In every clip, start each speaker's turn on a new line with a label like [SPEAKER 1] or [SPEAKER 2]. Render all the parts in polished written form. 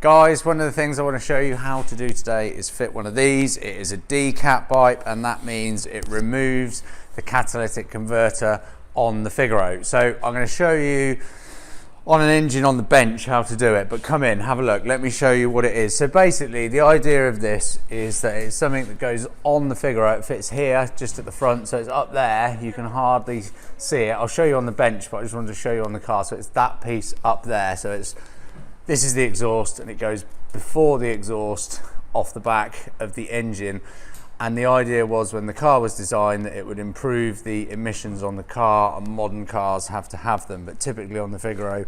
[SPEAKER 1] Guys, one of the things I want to show you how to do today is fit one of these. It is a decat pipe, and that means it removes the catalytic converter on the Figaro. So I'm going to show you on an engine on the bench how to do it, but come in, have a look, let me show you what it is. So basically the idea of this is that it's something that goes on the Figaro. It fits here just at the front, so it's up there, you can hardly see it. I'll show you on the bench, but I just wanted to show you on the car. So it's that piece up there. So this is the exhaust, and it goes before the exhaust off the back of the engine. And the idea was, when the car was designed, that it would improve the emissions on the car, and modern cars have to have them. But typically on the Figaro,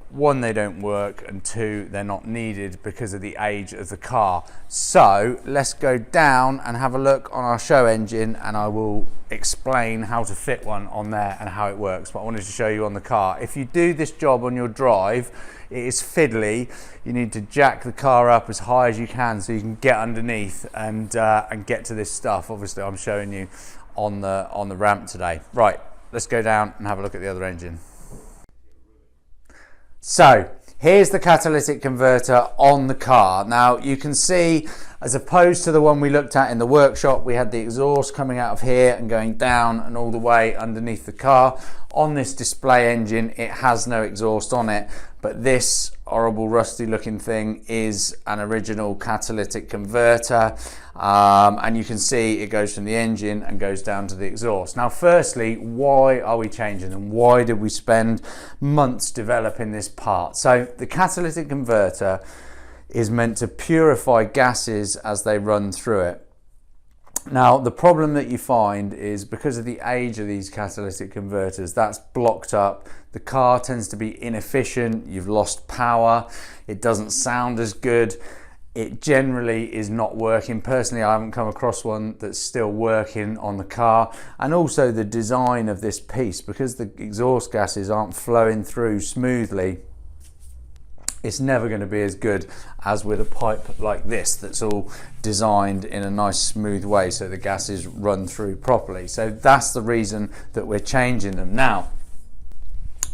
[SPEAKER 1] one, they don't work, and two, they're not needed because of the age of the car. So let's go down and have a look on our show engine, and I will explain how to fit one on there and how it works. But I wanted to show you on the car. If you do this job on your drive, it is fiddly. You need to jack the car up as high as you can so you can get underneath and get to this stuff. Obviously I'm showing you on the ramp today. Right, let's go down and have a look at the other engine. So here's the catalytic converter on the car. Now you can see, as opposed to the one we looked at in the workshop, we had the exhaust coming out of here and going down and all the way underneath the car. On this display engine, it has no exhaust on it, but this horrible rusty looking thing is an original catalytic converter, and you can see it goes from the engine and goes down to the exhaust. Now firstly, why are we changing them? Why did we spend months developing this part? So the catalytic converter is meant to purify gases as they run through it. Now the problem that you find is, because of the age of these catalytic converters, that's blocked up. The car tends to be inefficient, you've lost power, it doesn't sound as good, it generally is not working. Personally, I haven't come across one that's still working on the car. And also the design of this piece, because the exhaust gases aren't flowing through smoothly, it's never going to be as good as with a pipe like this that's all designed in a nice smooth way so the gases run through properly. So that's the reason that we're changing them. Now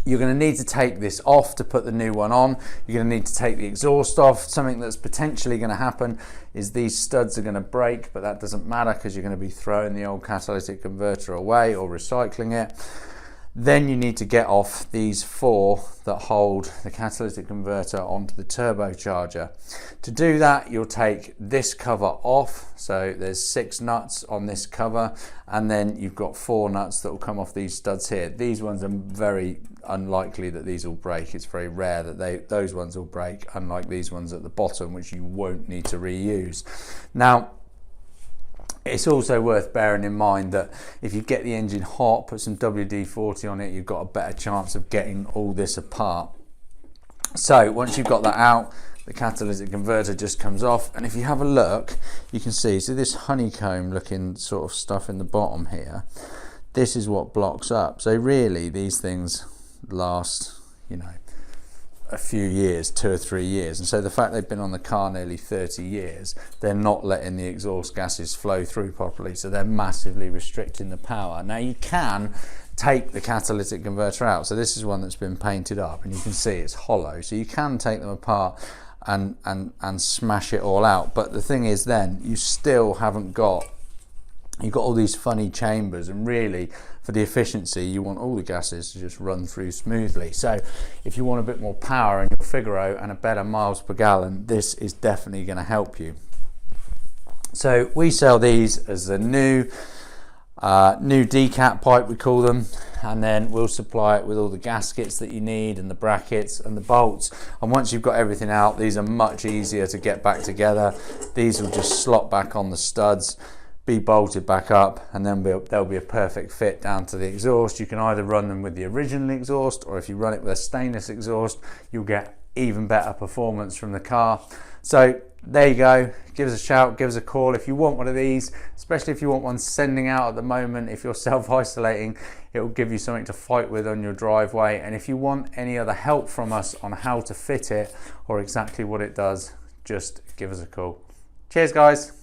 [SPEAKER 1] you're going to need to take this off to put the new one on. You're going to need to take the exhaust off. Something that's potentially going to happen is these studs are going to break, but that doesn't matter because you're going to be throwing the old catalytic converter away or recycling it. Then you need to get off these four that hold the catalytic converter onto the turbocharger. To do that, you'll take this cover off. So there's 6 nuts on this cover, and then you've got 4 nuts that will come off these studs here. These ones are very unlikely that these will break. It's very rare that those ones will break, unlike these ones at the bottom, which you won't need to reuse. Now, it's also worth bearing in mind that if you get the engine hot, put some WD-40 on it, you've got a better chance of getting all this apart. So once you've got that out, the catalytic converter just comes off, and if you have a look, you can see this honeycomb looking sort of stuff in the bottom here. This is what blocks up. So really these things last, a few years, 2 or 3 years, and so the fact they've been on the car nearly 30 years, they're not letting the exhaust gases flow through properly, so they're massively restricting the power. Now you can take the catalytic converter out. So this is one that's been painted up, and you can see it's hollow, so you can take them apart and smash it all out. But the thing is, then you still haven't got, you've got all these funny chambers, and really for the efficiency you want all the gases to just run through smoothly. So if you want a bit more power in your Figaro and a better miles per gallon, this is definitely going to help you. So we sell these as the new decat pipe, we call them, and then we'll supply it with all the gaskets that you need and the brackets and the bolts. And once you've got everything out, these are much easier to get back together. These will just slot back on the studs, be bolted back up, and then they'll be a perfect fit down to the exhaust. You can either run them with the original exhaust, or if you run it with a stainless exhaust, you'll get even better performance from the car. So there you go. Give us a shout, give us a call if you want one of these, especially if you want one sending out at the moment. If you're self-isolating, it will give you something to fight with on your driveway. And if you want any other help from us on how to fit it or exactly what it does, just give us a call. Cheers guys.